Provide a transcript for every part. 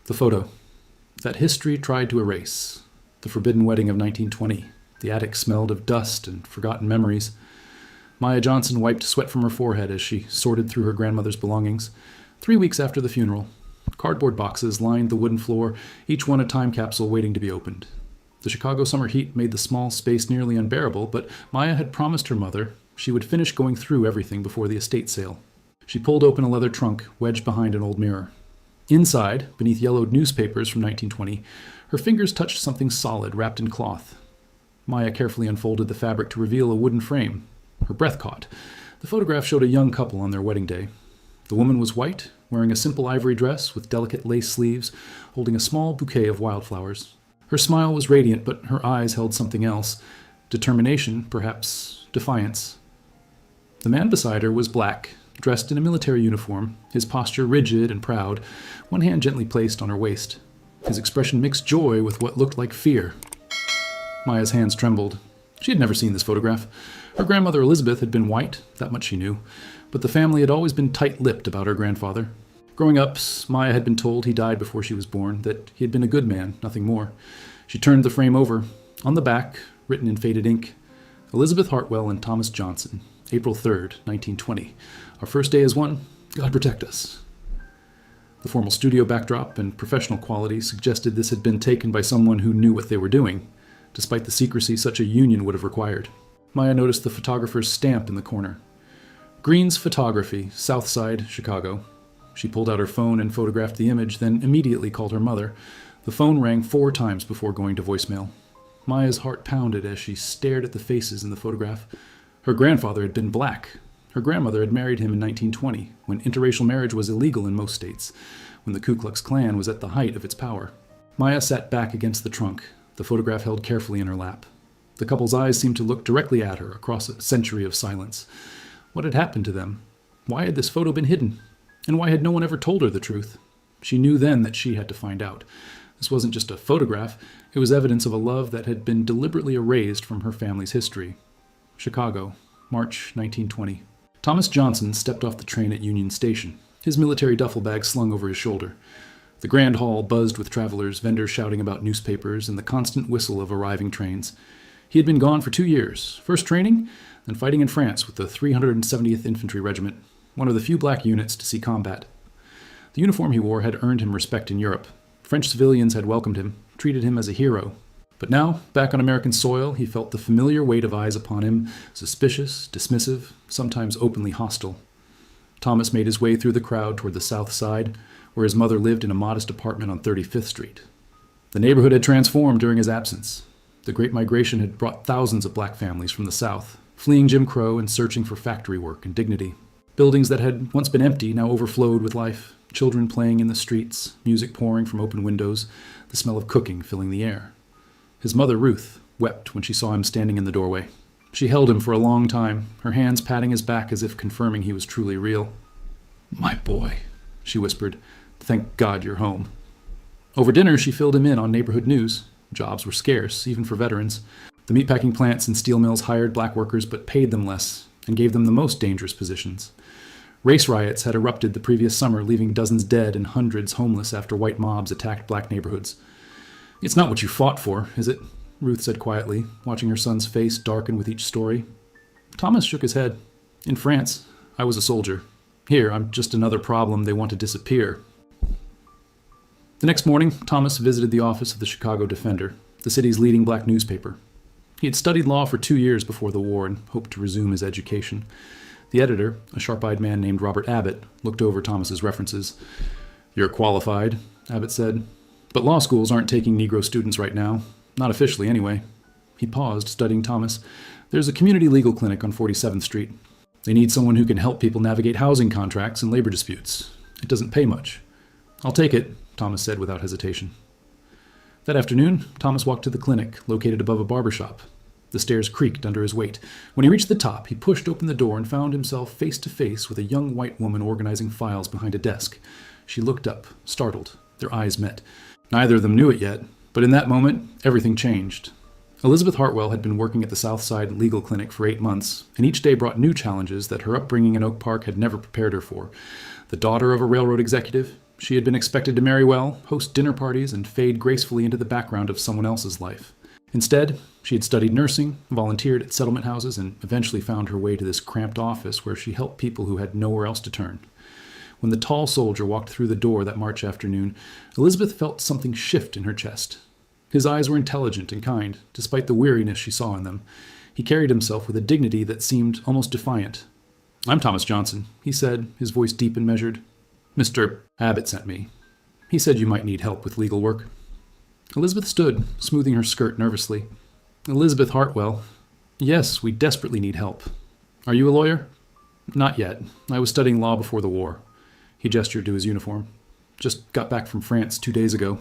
The photo. That history tried to erase. The forbidden wedding of 1920. The attic smelled of dust and forgotten memories. Maya Johnson wiped sweat from her forehead as she sorted through her grandmother's belongings. 3 weeks after the funeral, cardboard boxes lined the wooden floor, each one a time capsule waiting to be opened. The Chicago summer heat made the small space nearly unbearable, but Maya had promised her mother she would finish going through everything before the estate sale. She pulled open a leather trunk wedged behind an old mirror. Inside, beneath yellowed newspapers from 1920, her fingers touched something solid wrapped in cloth. Maya carefully unfolded the fabric to reveal a wooden frame. Her breath caught. The photograph showed a young couple on their wedding day. The woman was white, wearing a simple ivory dress with delicate lace sleeves, holding a small bouquet of wildflowers. Her smile was radiant, but her eyes held something else. Determination, perhaps defiance. The man beside her was black, dressed in a military uniform, his posture rigid and proud, one hand gently placed on her waist. His expression mixed joy with what looked like fear. Maya's hands trembled. She had never seen this photograph. Her grandmother Elizabeth had been white, that much she knew, but the family had always been tight-lipped about her grandfather. Growing up, Maya had been told he died before she was born, that he had been a good man, nothing more. She turned the frame over. On the back, written in faded ink, Elizabeth Hartwell and Thomas Johnson, April 3rd, 1920. Our first day as one, God protect us. The formal studio backdrop and professional quality suggested this had been taken by someone who knew what they were doing, despite the secrecy such a union would have required. Maya noticed the photographer's stamp in the corner. Green's Photography, Southside, Chicago. She pulled out her phone and photographed the image, then immediately called her mother. The phone rang 4 times before going to voicemail. Maya's heart pounded as she stared at the faces in the photograph. Her grandfather had been black. Her grandmother had married him in 1920, when interracial marriage was illegal in most states, when the Ku Klux Klan was at the height of its power. Maya sat back against the trunk, the photograph held carefully in her lap. The couple's eyes seemed to look directly at her across a century of silence. What had happened to them? Why had this photo been hidden? And why had no one ever told her the truth? She knew then that she had to find out. This wasn't just a photograph, it was evidence of a love that had been deliberately erased from her family's history. Chicago, March 1920. Thomas Johnson stepped off the train at Union Station, his military duffel bag slung over his shoulder. The Grand Hall buzzed with travelers, vendors shouting about newspapers, and the constant whistle of arriving trains. He had been gone for 2 years, first training, then fighting in France with the 370th Infantry Regiment, one of the few black units to see combat. The uniform he wore had earned him respect in Europe. French civilians had welcomed him, treated him as a hero. But now, back on American soil, he felt the familiar weight of eyes upon him, suspicious, dismissive, sometimes openly hostile. Thomas made his way through the crowd toward the south side, where his mother lived in a modest apartment on 35th Street. The neighborhood had transformed during his absence. The Great Migration had brought thousands of black families from the South, fleeing Jim Crow and searching for factory work and dignity. Buildings that had once been empty now overflowed with life, children playing in the streets, music pouring from open windows, the smell of cooking filling the air. His mother, Ruth, wept when she saw him standing in the doorway. She held him for a long time, her hands patting his back as if confirming he was truly real. "My boy," she whispered, "thank God you're home." Over dinner, she filled him in on neighborhood news. Jobs were scarce, even for veterans. The meatpacking plants and steel mills hired black workers but paid them less and gave them the most dangerous positions. Race riots had erupted the previous summer, leaving dozens dead and hundreds homeless after white mobs attacked black neighborhoods. "It's not what you fought for, is it?" Ruth said quietly, watching her son's face darken with each story. Thomas shook his head. "In France, I was a soldier. Here, I'm just another problem they want to disappear." The next morning, Thomas visited the office of the Chicago Defender, the city's leading black newspaper. He had studied law for 2 years before the war and hoped to resume his education. The editor, a sharp-eyed man named Robert Abbott, looked over Thomas's references. "You're qualified," Abbott said, "but law schools aren't taking Negro students right now. Not officially, anyway." He paused, studying Thomas. "There's a community legal clinic on 47th Street. They need someone who can help people navigate housing contracts and labor disputes. It doesn't pay much." "I'll take it," Thomas said without hesitation. That afternoon, Thomas walked to the clinic, located above a barber shop. The stairs creaked under his weight. When he reached the top, he pushed open the door and found himself face to face with a young white woman organizing files behind a desk. She looked up, startled. Their eyes met. Neither of them knew it yet, but in that moment, everything changed. Elizabeth Hartwell had been working at the Southside Legal Clinic for 8 months, and each day brought new challenges that her upbringing in Oak Park had never prepared her for. The daughter of a railroad executive, She had been expected to marry well, host dinner parties, and fade gracefully into the background of someone else's life. Instead, she had studied nursing, volunteered at settlement houses, and eventually found her way to this cramped office where she helped people who had nowhere else to turn. When the tall soldier walked through the door that March afternoon, Elizabeth felt something shift in her chest. His eyes were intelligent and kind, despite the weariness she saw in them. He carried himself with a dignity that seemed almost defiant. "I'm Thomas Johnson," he said, his voice deep and measured. "Mr. Abbott sent me. He said you might need help with legal work." Elizabeth stood, smoothing her skirt nervously. "Elizabeth Hartwell. Yes, we desperately need help. Are you a lawyer?" "Not yet. I was studying law before the war." He gestured to his uniform. "Just got back from France 2 days ago."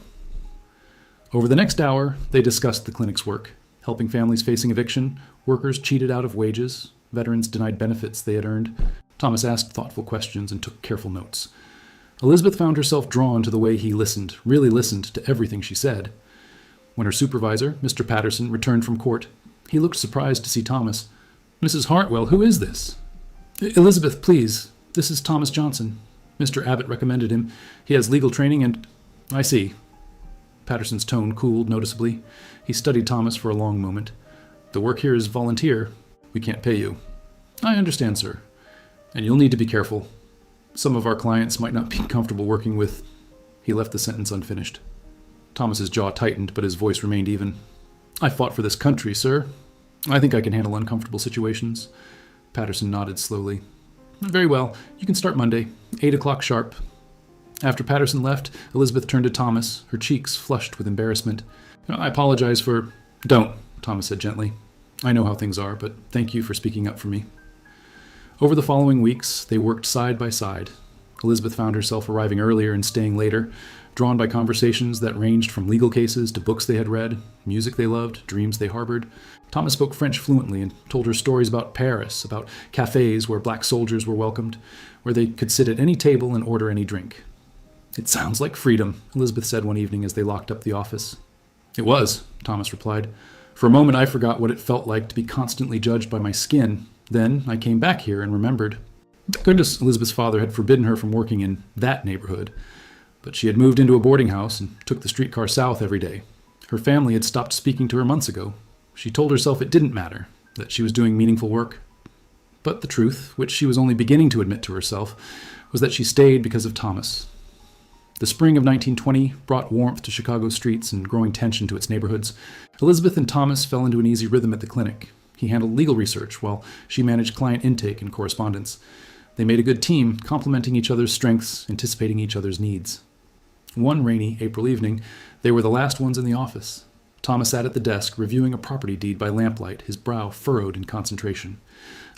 Over the next hour, they discussed the clinic's work, helping families facing eviction, workers cheated out of wages, veterans denied benefits they had earned. Thomas asked thoughtful questions and took careful notes. Elizabeth found herself drawn to the way he listened, really listened to everything she said. When her supervisor, Mr. Patterson, returned from court, he looked surprised to see Thomas. "Mrs. Hartwell, who is this?" "Elizabeth, please. This is Thomas Johnson. Mr. Abbott recommended him. He has legal training and—" "I see." Patterson's tone cooled noticeably. He studied Thomas for a long moment. "The work here is volunteer. We can't pay you." "I understand, sir. And you'll need to be careful. Some of our clients might not be comfortable working with—" He left the sentence unfinished. Thomas's jaw tightened, but his voice remained even. "I fought for this country, sir. I think I can handle uncomfortable situations." Patterson nodded slowly. "Very well. You can start Monday, 8 o'clock sharp." After Patterson left, Elizabeth turned to Thomas, her cheeks flushed with embarrassment. "I apologize for—" "Don't," Thomas said gently. "I know how things are, but thank you for speaking up for me." Over the following weeks, they worked side by side. Elizabeth found herself arriving earlier and staying later, drawn by conversations that ranged from legal cases to books they had read, music they loved, dreams they harbored. Thomas spoke French fluently and told her stories about Paris, about cafes where black soldiers were welcomed, where they could sit at any table and order any drink. "It sounds like freedom," Elizabeth said one evening as they locked up the office. "It was," Thomas replied. "For a moment I forgot what it felt like to be constantly judged by my skin. Then I came back here and remembered." Thank goodness Elizabeth's father had forbidden her from working in that neighborhood. But she had moved into a boarding house and took the streetcar south every day. Her family had stopped speaking to her months ago. She told herself it didn't matter, that she was doing meaningful work. But the truth, which she was only beginning to admit to herself, was that she stayed because of Thomas. The spring of 1920 brought warmth to Chicago's streets and growing tension to its neighborhoods. Elizabeth and Thomas fell into an easy rhythm at the clinic. He handled legal research while she managed client intake and correspondence. They made a good team, complementing each other's strengths, anticipating each other's needs. One rainy April evening, they were the last ones in the office. Thomas sat at the desk, reviewing a property deed by lamplight, his brow furrowed in concentration.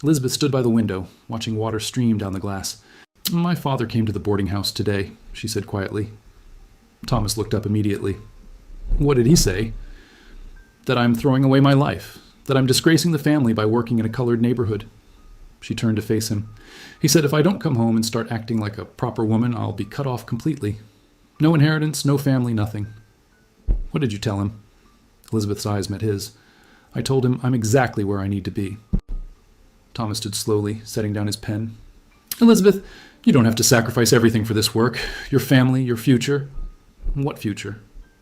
Elizabeth stood by the window, watching water stream down the glass. "My father came to the boarding house today," she said quietly. Thomas looked up immediately. "What did he say?" "That I'm throwing away my life, that I'm disgracing the family by working in a colored neighborhood." She turned to face him. "He said if I don't come home and start acting like a proper woman, I'll be cut off completely. No inheritance, no family, nothing." "What did you tell him?" Elizabeth's eyes met his. "I told him I'm exactly where I need to be." Thomas stood slowly, setting down his pen. "Elizabeth, you don't have to sacrifice everything for this work. Your family, your future." "What future?"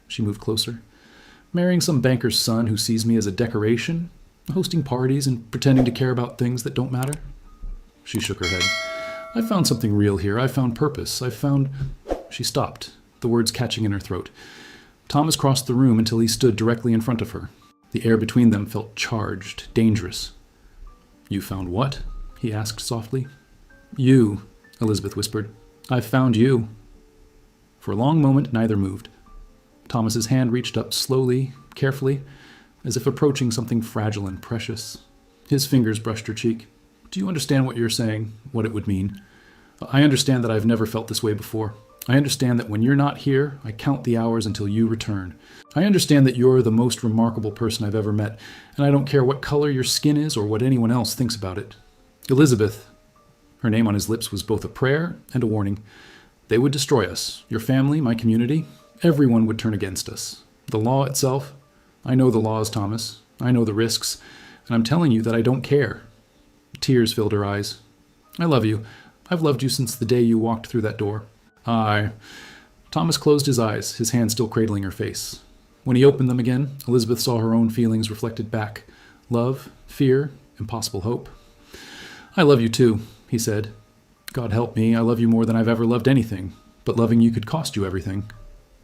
She moved closer. "Marrying some banker's son who sees me as a decoration? Hosting parties and pretending to care about things that don't matter?" She shook her head. "I found something real here. I found purpose. I found—" She stopped, the words catching in her throat. Thomas crossed the room until he stood directly in front of her. The air between them felt charged, dangerous. "You found what?" he asked softly. "You," Elizabeth whispered. "I've found you." For a long moment, neither moved. Thomas's hand reached up slowly, carefully, as if approaching something fragile and precious. His fingers brushed her cheek. "Do you understand what you're saying, what it would mean? I understand that I've never felt this way before. I understand that when you're not here, I count the hours until you return. I understand that you're the most remarkable person I've ever met, and I don't care what color your skin is or what anyone else thinks about it. Elizabeth," her name on his lips was both a prayer and a warning, "they would destroy us, your family, my community. Everyone would turn against us. The law itself, I know the laws, Thomas. I know the risks, and I'm telling you that I don't care." Tears filled her eyes. "I love you. I've loved you since the day you walked through that door. I... Thomas closed his eyes, his hand still cradling her face. When he opened them again, Elizabeth saw her own feelings reflected back. Love, fear, impossible hope. I love you too, he said. God help me, I love you more than I've ever loved anything. But loving you could cost you everything.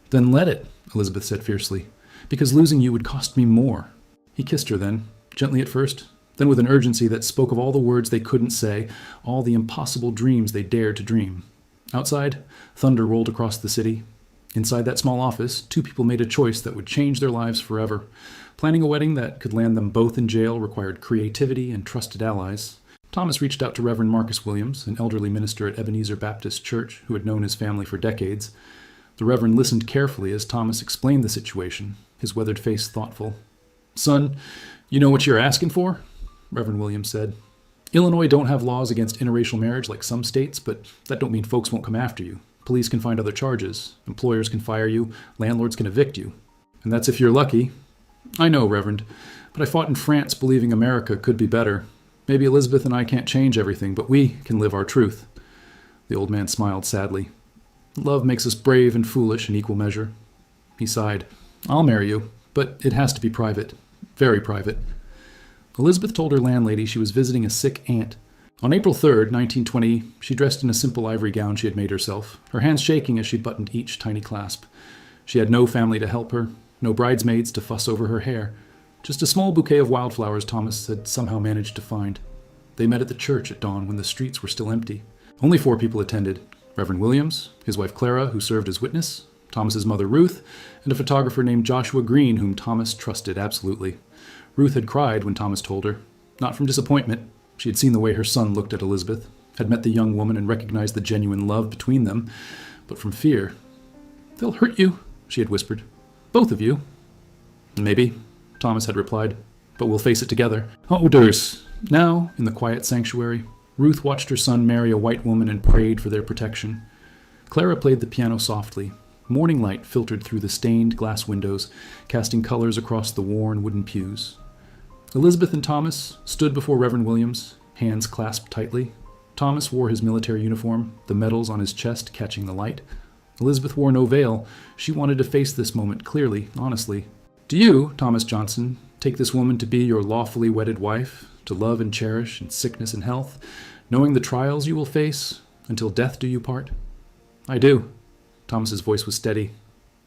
Then let it, Elizabeth said fiercely, because losing you would cost me more. He kissed her then, gently at first, then with an urgency that spoke of all the words they couldn't say, all the impossible dreams they dared to dream. Outside, thunder rolled across the city. Inside that small office, two people made a choice that would change their lives forever. Planning a wedding that could land them both in jail required creativity and trusted allies. Thomas reached out to Reverend Marcus Williams, an elderly minister at Ebenezer Baptist Church who had known his family for decades. The Reverend listened carefully as Thomas explained the situation, his weathered face thoughtful. Son, you know what you're asking for? Reverend Williams said. Illinois don't have laws against interracial marriage like some states, but that don't mean folks won't come after you. Police can find other charges. Employers can fire you. Landlords can evict you. And that's if you're lucky. I know, Reverend, but I fought in France believing America could be better. Maybe Elizabeth and I can't change everything, but we can live our truth. The old man smiled sadly. Love makes us brave and foolish in equal measure. He sighed. I'll marry you, but it has to be private. Very private. Elizabeth told her landlady she was visiting a sick aunt. On April 3rd, 1920, she dressed in a simple ivory gown she had made herself, her hands shaking as she buttoned each tiny clasp. She had no family to help her, no bridesmaids to fuss over her hair, just a small bouquet of wildflowers Thomas had somehow managed to find. They met at the church at dawn when the streets were still empty. Only 4 people attended: Reverend Williams, his wife Clara, who served as witness, Thomas's mother Ruth, and a photographer named Joshua Green, whom Thomas trusted absolutely. Ruth had cried when Thomas told her, not from disappointment. She had seen the way her son looked at Elizabeth, had met the young woman and recognized the genuine love between them, but from fear. They'll hurt you, she had whispered. Both of you. Maybe, Thomas had replied, but we'll face it together. Oh, Durs. Now, in the quiet sanctuary, Ruth watched her son marry a white woman and prayed for their protection. Clara played the piano softly. Morning light filtered through the stained glass windows, casting colors across the worn wooden pews. Elizabeth and Thomas stood before Reverend Williams, hands clasped tightly. Thomas wore his military uniform, the medals on his chest catching the light. Elizabeth wore no veil. She wanted to face this moment clearly, honestly. Do you, Thomas Johnson, take this woman to be your lawfully wedded wife, to love and cherish in sickness and health, knowing the trials you will face, until death do you part? I do. Thomas's voice was steady.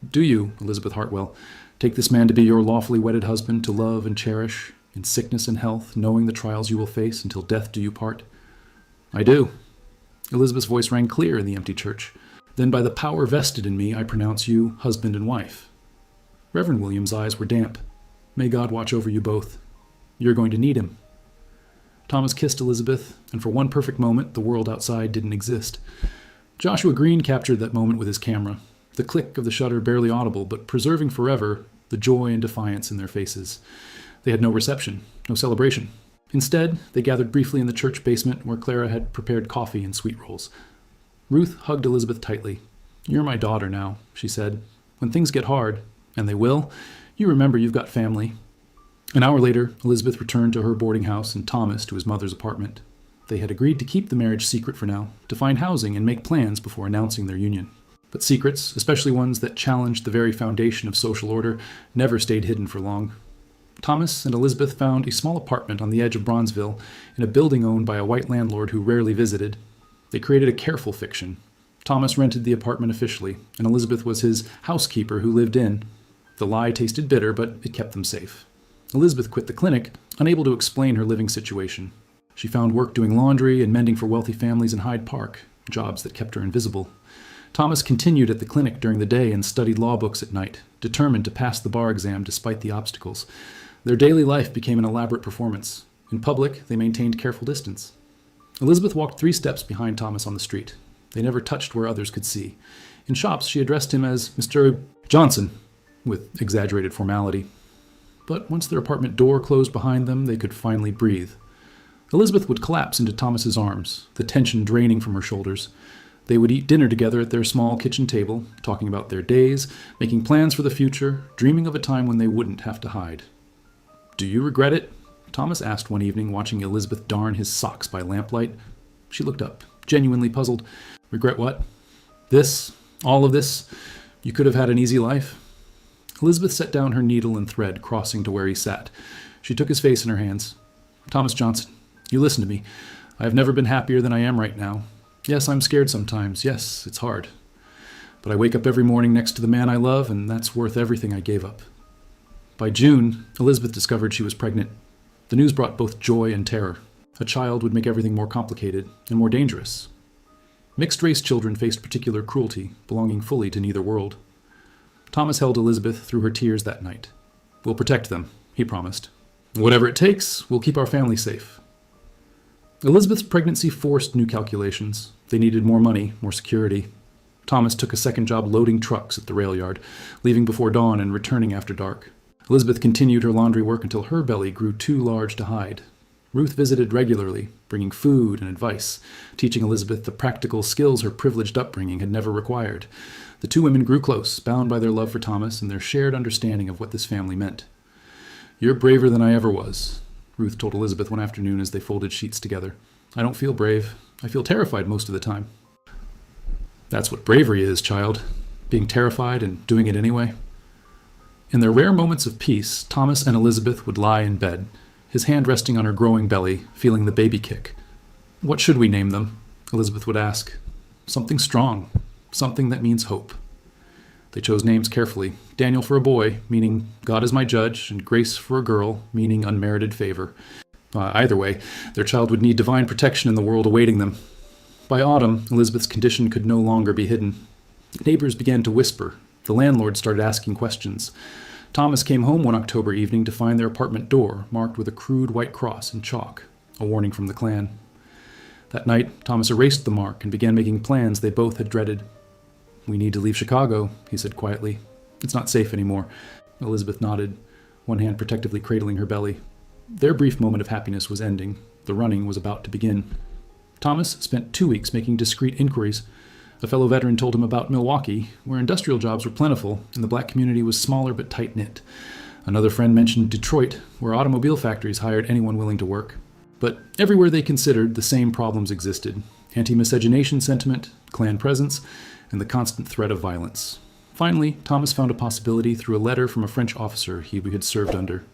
Do you, Elizabeth Hartwell, take this man to be your lawfully wedded husband, to love and cherish in sickness and health, knowing the trials you will face, until death do you part? I do. Elizabeth's voice rang clear in the empty church. Then by the power vested in me, I pronounce you husband and wife. Reverend Williams' eyes were damp. May God watch over you both. You're going to need him. Thomas kissed Elizabeth, and for one perfect moment, the world outside didn't exist. Joshua Green captured that moment with his camera, the click of the shutter barely audible, but preserving forever the joy and defiance in their faces. They had no reception, no celebration. Instead, they gathered briefly in the church basement where Clara had prepared coffee and sweet rolls. Ruth hugged Elizabeth tightly. You're my daughter now, she said. When things get hard, and they will, you remember you've got family. An hour later, Elizabeth returned to her boarding house and Thomas to his mother's apartment. They had agreed to keep the marriage secret for now, to find housing and make plans before announcing their union. But secrets, especially ones that challenged the very foundation of social order, never stayed hidden for long. Thomas and Elizabeth found a small apartment on the edge of Bronzeville in a building owned by a white landlord who rarely visited. They created a careful fiction. Thomas rented the apartment officially, and Elizabeth was his housekeeper who lived in. The lie tasted bitter, but it kept them safe. Elizabeth quit the clinic, unable to explain her living situation. She found work doing laundry and mending for wealthy families in Hyde Park, jobs that kept her invisible. Thomas continued at the clinic during the day and studied law books at night, determined to pass the bar exam despite the obstacles. Their daily life became an elaborate performance. In public, they maintained careful distance. Elizabeth walked 3 steps behind Thomas on the street. They never touched where others could see. In shops, she addressed him as Mr. Johnson, with exaggerated formality. But once their apartment door closed behind them, they could finally breathe. Elizabeth would collapse into Thomas's arms, the tension draining from her shoulders. They would eat dinner together at their small kitchen table, talking about their days, making plans for the future, dreaming of a time when they wouldn't have to hide. Do you regret it? Thomas asked one evening, watching Elizabeth darn his socks by lamplight. She looked up, genuinely puzzled. Regret what? All of this, you could have had an easy life. Elizabeth set down her needle and thread, crossing to where he sat. She took his face in her hands. Thomas Johnson, you listen to me. I have never been happier than I am right now. Yes, I'm scared sometimes. Yes, it's hard. But I wake up every morning next to the man I love, and that's worth everything I gave up. By June, Elizabeth discovered she was pregnant. The news brought both joy and terror. A child would make everything more complicated and more dangerous. Mixed-race children faced particular cruelty, belonging fully to neither world. Thomas held Elizabeth through her tears that night. We'll protect them, he promised. Whatever it takes, we'll keep our family safe. Elizabeth's pregnancy forced new calculations. They needed more money, more security. Thomas took a second job loading trucks at the rail yard, leaving before dawn and returning after dark. Elizabeth continued her laundry work until her belly grew too large to hide. Ruth visited regularly, bringing food and advice, teaching Elizabeth the practical skills her privileged upbringing had never required. The two women grew close, bound by their love for Thomas and their shared understanding of what this family meant. You're braver than I ever was, Ruth told Elizabeth one afternoon as they folded sheets together. I don't feel brave. I feel terrified most of the time. That's what bravery is, child. Being terrified and doing it anyway. In their rare moments of peace, Thomas and Elizabeth would lie in bed, his hand resting on her growing belly, feeling the baby kick. What should we name them? Elizabeth would ask. Something strong. Something that means hope. They chose names carefully. Daniel for a boy, meaning God is my judge, and Grace for a girl, meaning unmerited favor. Either way, their child would need divine protection in the world awaiting them. By autumn, Elizabeth's condition could no longer be hidden. Neighbors began to whisper. The landlord started asking questions. Thomas came home one October evening to find their apartment door marked with a crude white cross in chalk, a warning from the Klan. That night, Thomas erased the mark and began making plans they both had dreaded. We need to leave Chicago, he said quietly. It's not safe anymore. Elizabeth nodded, one hand protectively cradling her belly. Their brief moment of happiness was ending. The running was about to begin. Thomas spent 2 weeks making discreet inquiries. A fellow veteran told him about Milwaukee, where industrial jobs were plentiful and the black community was smaller but tight-knit. Another friend mentioned Detroit, where automobile factories hired anyone willing to work. But everywhere they considered, the same problems existed. Anti-miscegenation sentiment, Klan presence, and the constant threat of violence. Finally, Thomas found a possibility through a letter from a French officer he had served under.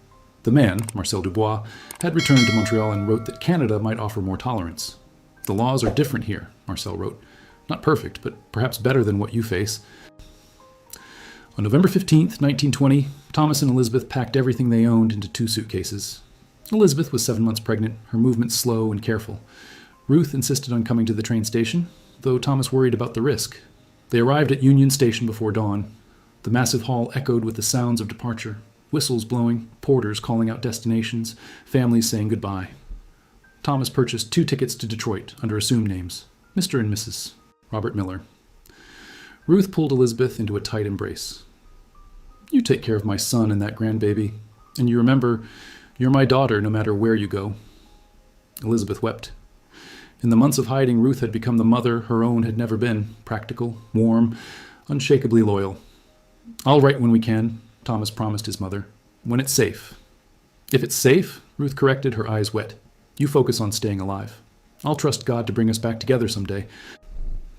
The man, Marcel Dubois, had returned to Montreal and wrote that Canada might offer more tolerance. The laws are different here, Marcel wrote. Not perfect, but perhaps better than what you face. On November 15th, 1920, Thomas and Elizabeth packed everything they owned into 2 suitcases. Elizabeth was 7 months pregnant, her movements slow and careful. Ruth insisted on coming to the train station, though Thomas worried about the risk. They arrived at Union Station before dawn. The massive hall echoed with the sounds of departure, whistles blowing, porters calling out destinations, families saying goodbye. Thomas purchased 2 tickets to Detroit under assumed names, Mr. and Mrs. Robert Miller. Ruth pulled Elizabeth into a tight embrace. You take care of my son and that grandbaby, and you remember, you're my daughter no matter where you go. Elizabeth wept. In the months of hiding, Ruth had become the mother her own had never been, practical, warm, unshakably loyal. I'll write when we can, Thomas promised his mother. When it's safe. If it's safe, Ruth corrected, her eyes wet. You focus on staying alive. I'll trust God to bring us back together someday.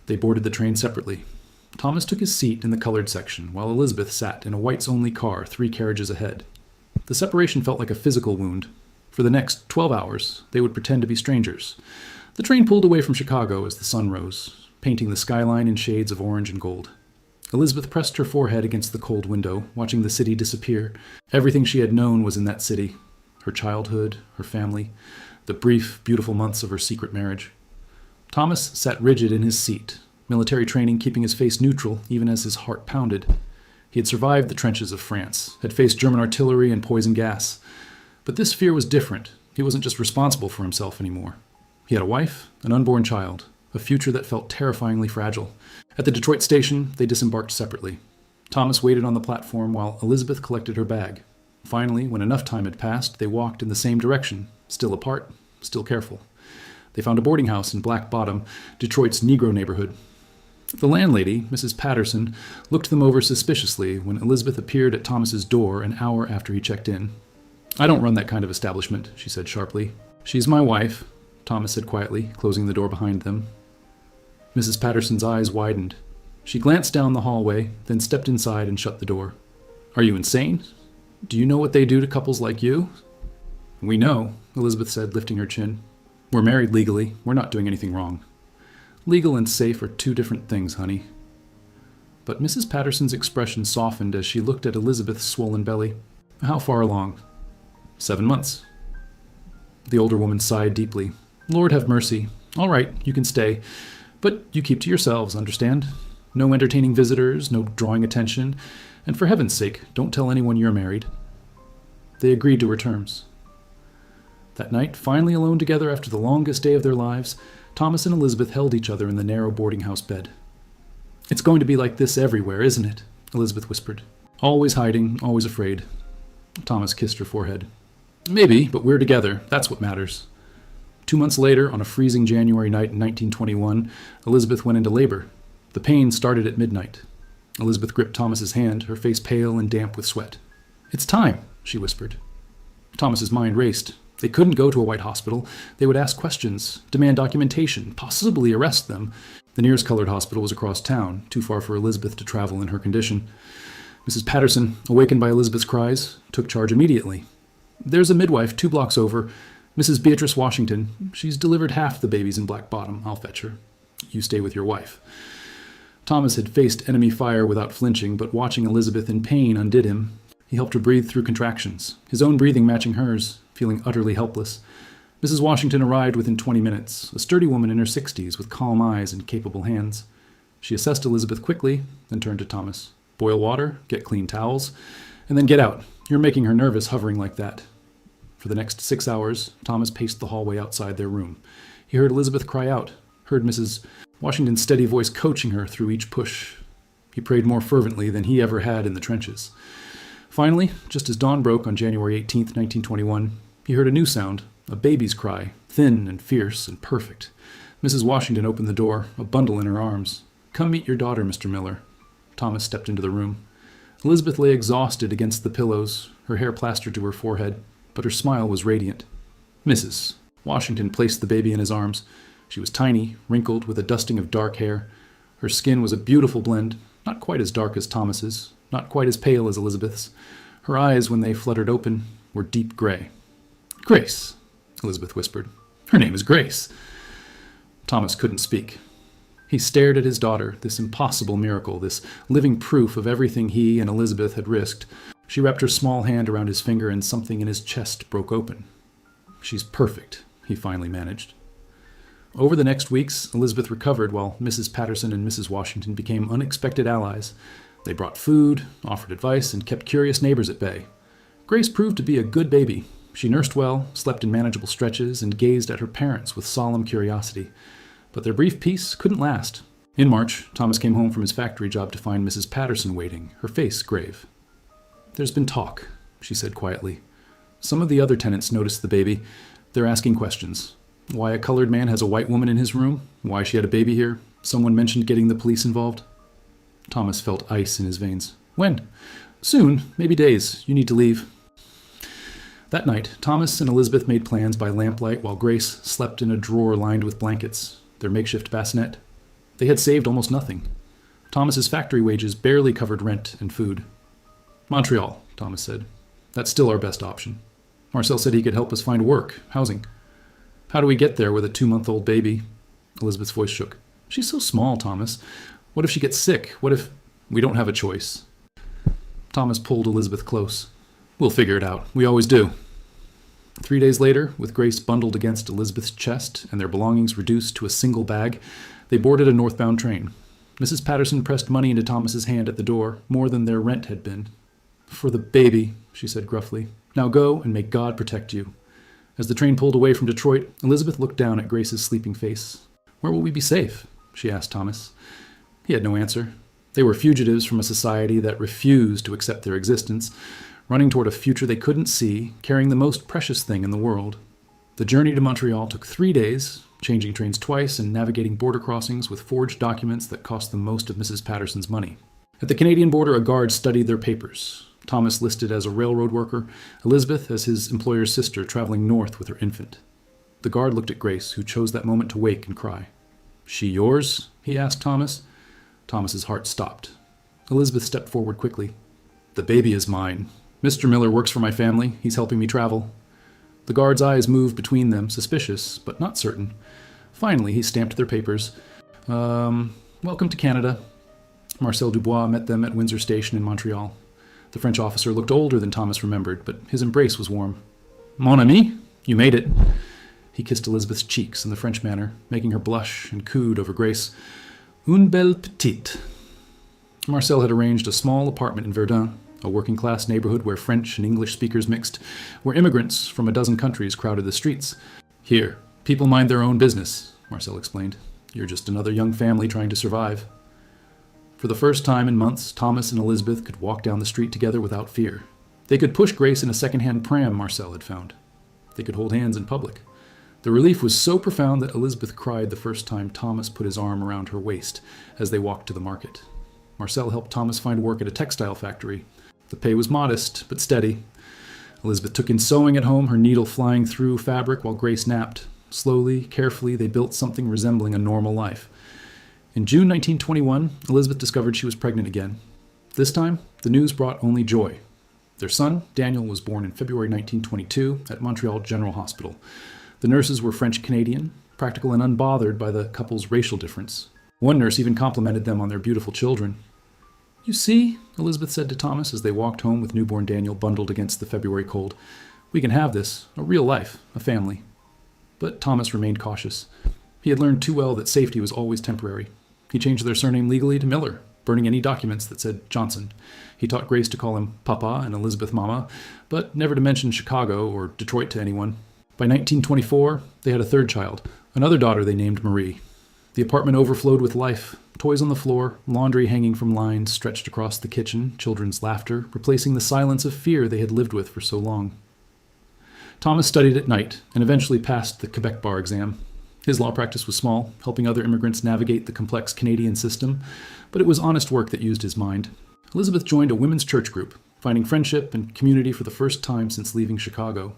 They boarded the train separately. Thomas took his seat in the colored section, while Elizabeth sat in a whites-only car 3 carriages ahead. The separation felt like a physical wound. For the next 12 hours, they would pretend to be strangers. The train pulled away from Chicago as the sun rose, painting the skyline in shades of orange and gold. Elizabeth pressed her forehead against the cold window, watching the city disappear. Everything she had known was in that city. Her childhood, her family, the brief, beautiful months of her secret marriage. Thomas sat rigid in his seat, military training keeping his face neutral even as his heart pounded. He had survived the trenches of France, had faced German artillery and poison gas. But this fear was different. He wasn't just responsible for himself anymore. He had a wife, an unborn child, a future that felt terrifyingly fragile. At the Detroit station, they disembarked separately. Thomas waited on the platform while Elizabeth collected her bag. Finally, when enough time had passed, they walked in the same direction, still apart, still careful. They found a boarding house in Black Bottom, Detroit's Negro neighborhood. The landlady, Mrs. Patterson, looked them over suspiciously when Elizabeth appeared at Thomas's door an hour after he checked in. I don't run that kind of establishment, she said sharply. She's my wife, Thomas said quietly, closing the door behind them. Mrs. Patterson's eyes widened. She glanced down the hallway, then stepped inside and shut the door. Are you insane? Do you know what they do to couples like you? We know, Elizabeth said, lifting her chin. We're married legally. We're not doing anything wrong. Legal and safe are two different things, honey. But Mrs. Patterson's expression softened as she looked at Elizabeth's swollen belly. How far along? 7 months. The older woman sighed deeply. Lord have mercy. All right, you can stay. But you keep to yourselves, understand? No entertaining visitors, no drawing attention, and for heaven's sake, don't tell anyone you're married. They agreed to her terms. That night, finally alone together after the longest day of their lives, Thomas and Elizabeth held each other in the narrow boarding house bed. It's going to be like this everywhere, isn't it? Elizabeth whispered. Always hiding, always afraid. Thomas kissed her forehead. Maybe, but we're together. That's what matters. 2 months later, on a freezing January night in 1921, Elizabeth went into labor. The pain started at midnight. Elizabeth gripped Thomas's hand, her face pale and damp with sweat. It's time, she whispered. Thomas's mind raced. They couldn't go to a white hospital. They would ask questions, demand documentation, possibly arrest them. The nearest colored hospital was across town, too far for Elizabeth to travel in her condition. Mrs. Patterson, awakened by Elizabeth's cries, took charge immediately. There's a midwife 2 blocks over, Mrs. Beatrice Washington. She's delivered half the babies in Black Bottom. I'll fetch her. You stay with your wife. Thomas had faced enemy fire without flinching, but watching Elizabeth in pain undid him. He helped her breathe through contractions, his own breathing matching hers, feeling utterly helpless. Mrs. Washington arrived within 20 minutes, a sturdy woman in her 60s with calm eyes and capable hands. She assessed Elizabeth quickly, then turned to Thomas. Boil water, get clean towels, and then get out. You're making her nervous hovering like that. For the next 6 hours, Thomas paced the hallway outside their room. He heard Elizabeth cry out, heard Mrs. Washington's steady voice coaching her through each push. He prayed more fervently than he ever had in the trenches. Finally, just as dawn broke on January 18, 1921, he heard a new sound, a baby's cry, thin and fierce and perfect. Mrs. Washington opened the door, a bundle in her arms. Come meet your daughter, Mr. Miller. Thomas stepped into the room. Elizabeth lay exhausted against the pillows, her hair plastered to her forehead, but her smile was radiant. Mrs. Washington placed the baby in his arms. She was tiny, wrinkled, with a dusting of dark hair. Her skin was a beautiful blend, not quite as dark as Thomas's, not quite as pale as Elizabeth's. Her eyes, when they fluttered open, were deep gray. Grace, Elizabeth whispered. Her name is Grace. Thomas couldn't speak. He stared at his daughter, this impossible miracle, this living proof of everything he and Elizabeth had risked. She wrapped her small hand around his finger and something in his chest broke open. She's perfect, he finally managed. Over the next weeks, Elizabeth recovered while Mrs. Patterson and Mrs. Washington became unexpected allies. They brought food, offered advice, and kept curious neighbors at bay. Grace proved to be a good baby. She nursed well, slept in manageable stretches, and gazed at her parents with solemn curiosity. But their brief peace couldn't last. In March, Thomas came home from his factory job to find Mrs. Patterson waiting, her face grave. There's been talk, she said quietly. Some of the other tenants noticed the baby. They're asking questions. Why a colored man has a white woman in his room? Why she had a baby here? Someone mentioned getting the police involved. Thomas felt ice in his veins. When? Soon, maybe days. You need to leave. That night, Thomas and Elizabeth made plans by lamplight while Grace slept in a drawer lined with blankets, their makeshift bassinet. They had saved almost nothing. Thomas's factory wages barely covered rent and food. Montreal, Thomas said. That's still our best option. Marcel said he could help us find work, housing. How do we get there with a 2-month-old baby? Elizabeth's voice shook. She's so small, Thomas. What if she gets sick? What if... We don't have a choice. Thomas pulled Elizabeth close. We'll figure it out. We always do. 3 days later, with Grace bundled against Elizabeth's chest and their belongings reduced to a single bag, they boarded a northbound train. Mrs. Patterson pressed money into Thomas's hand at the door, more than their rent had been. For the baby, she said gruffly. Now go and may God protect you. As the train pulled away from Detroit, Elizabeth looked down at Grace's sleeping face. Where will we be safe? She asked Thomas. He had no answer. They were fugitives from a society that refused to accept their existence, running toward a future they couldn't see, carrying the most precious thing in the world. The journey to Montreal took 3 days, changing trains twice and navigating border crossings with forged documents that cost them most of Mrs. Patterson's money. At the Canadian border, a guard studied their papers. Thomas listed as a railroad worker, Elizabeth as his employer's sister traveling north with her infant. The guard looked at Grace, who chose that moment to wake and cry. She yours? He asked Thomas. Thomas's heart stopped. Elizabeth stepped forward quickly. "The baby is mine. Mr. Miller works for my family. He's helping me travel." The guard's eyes moved between them, suspicious, but not certain. Finally, he stamped their papers. Welcome to Canada." Marcel Dubois met them at Windsor Station in Montreal. The French officer looked older than Thomas remembered, but his embrace was warm. "Mon ami, you made it." He kissed Elizabeth's cheeks in the French manner, making her blush and cooed over Grace. "Une belle petite." Marcel had arranged a small apartment in Verdun, a working-class neighborhood where French and English speakers mixed, where immigrants from a dozen countries crowded the streets. "Here, people mind their own business," Marcel explained. "You're just another young family trying to survive." For the first time in months, Thomas and Elizabeth could walk down the street together without fear. They could push Grace in a second-hand pram, Marcel had found. They could hold hands in public. The relief was so profound that Elizabeth cried the first time Thomas put his arm around her waist as they walked to the market. Marcel helped Thomas find work at a textile factory. The pay was modest, but steady. Elizabeth took in sewing at home, her needle flying through fabric while Grace napped. Slowly, carefully, they built something resembling a normal life. In June 1921, Elizabeth discovered she was pregnant again. This time, the news brought only joy. Their son, Daniel, was born in February 1922 at Montreal General Hospital. The nurses were French-Canadian, practical and unbothered by the couple's racial difference. One nurse even complimented them on their beautiful children. "You see," Elizabeth said to Thomas as they walked home with newborn Daniel bundled against the February cold, "we can have this, a real life, a family." But Thomas remained cautious. He had learned too well that safety was always temporary. He changed their surname legally to Miller, burning any documents that said Johnson. He taught Grace to call him Papa and Elizabeth Mama, but never to mention Chicago or Detroit to anyone. By 1924, they had a third child, another daughter they named Marie. The apartment overflowed with life. Toys on the floor, laundry hanging from lines stretched across the kitchen, children's laughter, replacing the silence of fear they had lived with for so long. Thomas studied at night and eventually passed the Quebec bar exam. His law practice was small, helping other immigrants navigate the complex Canadian system, but it was honest work that used his mind. Elizabeth joined a women's church group, finding friendship and community for the first time since leaving Chicago.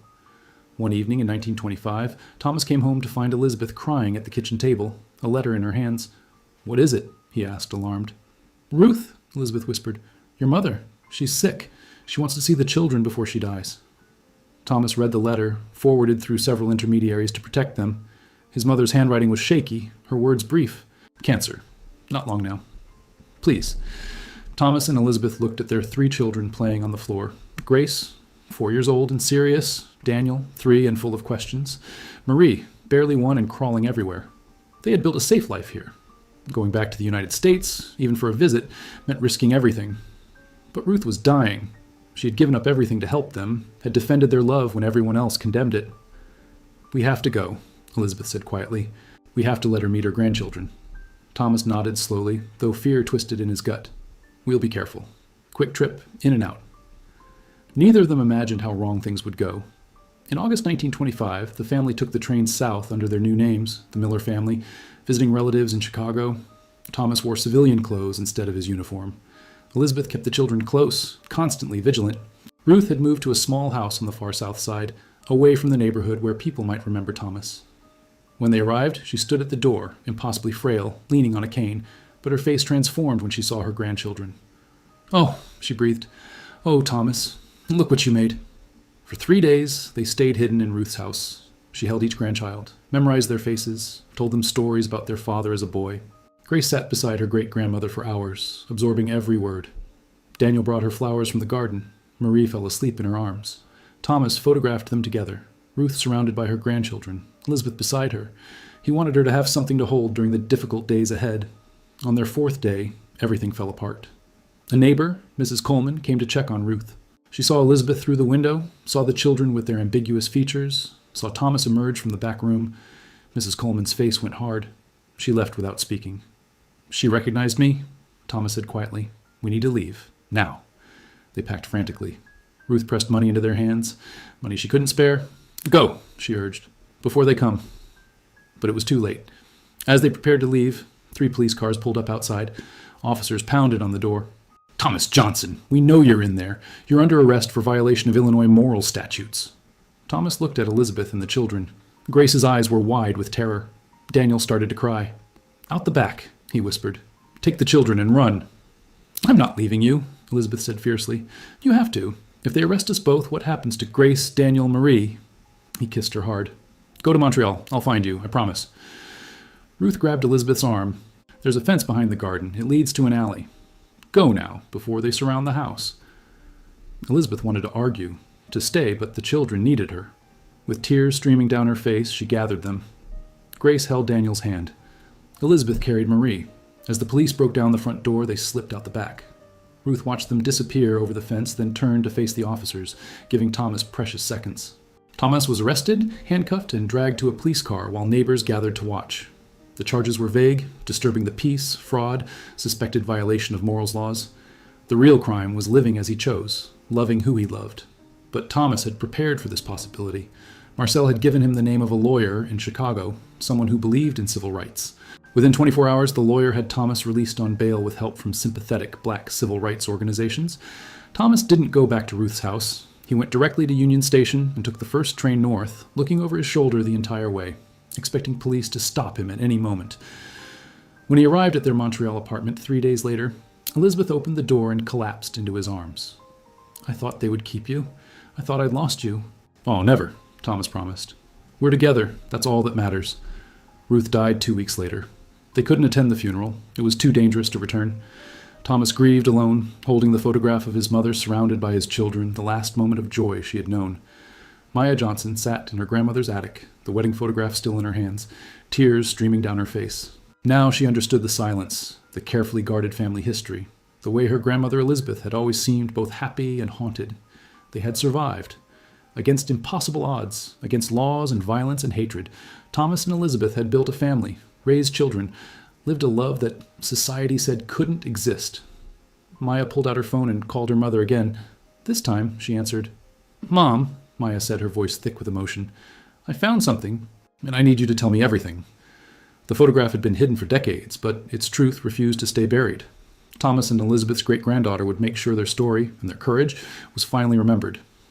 One evening in 1925, Thomas came home to find Elizabeth crying at the kitchen table, a letter in her hands. "What is it?" he asked, alarmed. "Ruth," Elizabeth whispered. "Your mother. She's sick. She wants to see the children before she dies." Thomas read the letter, forwarded through several intermediaries to protect them. His mother's handwriting was shaky, her words brief. "Cancer. Not long now. Please." Thomas and Elizabeth looked at their 3 children playing on the floor. Grace, 4 years old and serious. Daniel, 3 and full of questions. Marie, barely 1 and crawling everywhere. They had built a safe life here. Going back to the United States, even for a visit, meant risking everything. But Ruth was dying. She had given up everything to help them, had defended their love when everyone else condemned it. "We have to go," Elizabeth said quietly. "We have to let her meet her grandchildren." Thomas nodded slowly, though fear twisted in his gut. "We'll be careful. Quick trip, in and out." Neither of them imagined how wrong things would go. In August 1925, the family took the train south under their new names, the Miller family, visiting relatives in Chicago. Thomas wore civilian clothes instead of his uniform. Elizabeth kept the children close, constantly vigilant. Ruth had moved to a small house on the far south side, away from the neighborhood where people might remember Thomas. When they arrived, she stood at the door, impossibly frail, leaning on a cane, but her face transformed when she saw her grandchildren. "Oh," she breathed. "Oh, Thomas, look what you made." For 3 days, they stayed hidden in Ruth's house. She held each grandchild, memorized their faces, told them stories about their father as a boy. Grace sat beside her great-grandmother for hours, absorbing every word. Daniel brought her flowers from the garden. Marie fell asleep in her arms. Thomas photographed them together, Ruth surrounded by her grandchildren, Elizabeth beside her. He wanted her to have something to hold during the difficult days ahead. On their 4th day, everything fell apart. A neighbor, Mrs. Coleman, came to check on Ruth. She saw Elizabeth through the window, saw the children with their ambiguous features, saw Thomas emerge from the back room. Mrs. Coleman's face went hard. She left without speaking. "She recognized me," Thomas said quietly. "We need to leave. Now." They packed frantically. Ruth pressed money into their hands, money she couldn't spare. "Go," she urged, "before they come." But it was too late. As they prepared to leave, 3 police cars pulled up outside. Officers pounded on the door. "Thomas Johnson, we know you're in there. You're under arrest for violation of Illinois moral statutes." Thomas looked at Elizabeth and the children. Grace's eyes were wide with terror. Daniel started to cry. "Out the back," he whispered. Take the children and run." "I'm not leaving you," Elizabeth said fiercely. "You have to. If they arrest us both, what happens to Grace, Daniel, Marie?" He kissed her hard. "Go to Montreal. I'll find you, I promise." Ruth grabbed Elizabeth's arm. "There's a fence behind the garden. It leads to an alley. Go now, before they surround the house." Elizabeth wanted to argue, to stay, but the children needed her. With tears streaming down her face, she gathered them. Grace held Daniel's hand. Elizabeth carried Marie. As the police broke down the front door, they slipped out the back. Ruth watched them disappear over the fence, then turned to face the officers, giving Thomas precious seconds. Thomas was arrested, handcuffed, and dragged to a police car while neighbors gathered to watch. The charges were vague: disturbing the peace, fraud, suspected violation of morals laws. The real crime was living as he chose, loving who he loved. But Thomas had prepared for this possibility. Marcel had given him the name of a lawyer in Chicago, someone who believed in civil rights. Within 24 hours, the lawyer had Thomas released on bail with help from sympathetic black civil rights organizations. Thomas didn't go back to Ruth's house. He went directly to Union Station and took the first train north, looking over his shoulder the entire way, expecting police to stop him at any moment. When he arrived at their Montreal apartment 3 days later, Elizabeth opened the door and collapsed into his arms. "I thought they would keep you. I thought I'd lost you." "Oh, never," Thomas promised. "We're together. That's all that matters." Ruth died 2 weeks later. They couldn't attend the funeral. It was too dangerous to return. Thomas grieved alone, holding the photograph of his mother surrounded by his children, the last moment of joy she had known. Maya Johnson sat in her grandmother's attic, the wedding photograph still in her hands, tears streaming down her face. Now she understood the silence, the carefully guarded family history, the way her grandmother Elizabeth had always seemed both happy and haunted. They had survived. Against impossible odds, against laws and violence and hatred, Thomas and Elizabeth had built a family, raised children, lived a love that society said couldn't exist. Maya pulled out her phone and called her mother again. This time, she answered. "Mom," Maya said, her voice thick with emotion, "I found something, and I need you to tell me everything." The photograph had been hidden for decades, but its truth refused to stay buried. Thomas and Elizabeth's great-granddaughter would make sure their story and their courage was finally remembered.